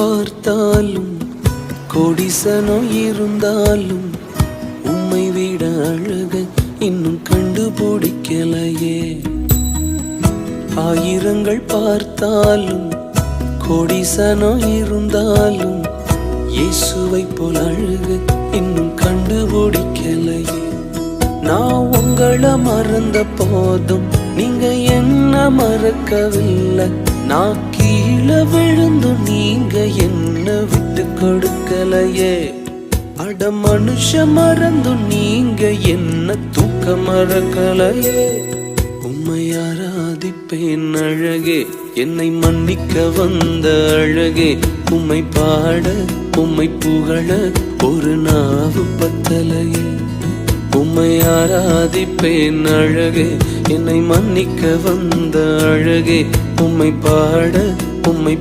பார்த்தாலும் கோடிசனம் இருந்தாலும் உம்மை விட அழக இன்னும் கண்டுபிடிக்கலையே. ஆயிரங்கள் பார்த்தாலும் கோடிசனம் இருந்தாலும் இயேசுவை போல் அழக இன்னும் கண்டுபிடிக்கலையே. நான் உங்களை மறந்த போதும் நீங்க என்ன மறக்கவில்லை. நான் கீழே விழுந்து நீங்க என்ன விட்டு கொடுக்கலையே. அட மனுஷ மறந்து நீங்க என்ன தூக்க மறக்கலையே. உம்மை ஆராதிப்பேன் அழகே, என்னை மன்னிக்க வந்த அழகே. உம்மை பாட உம்மை புகழ ஒரு நாவு பத்தலையே. உம்மை ஆராதிப்பேன் அழகே, என்னை மன்னிக்க வந்த அழகே. உம்மை பாட உம்மை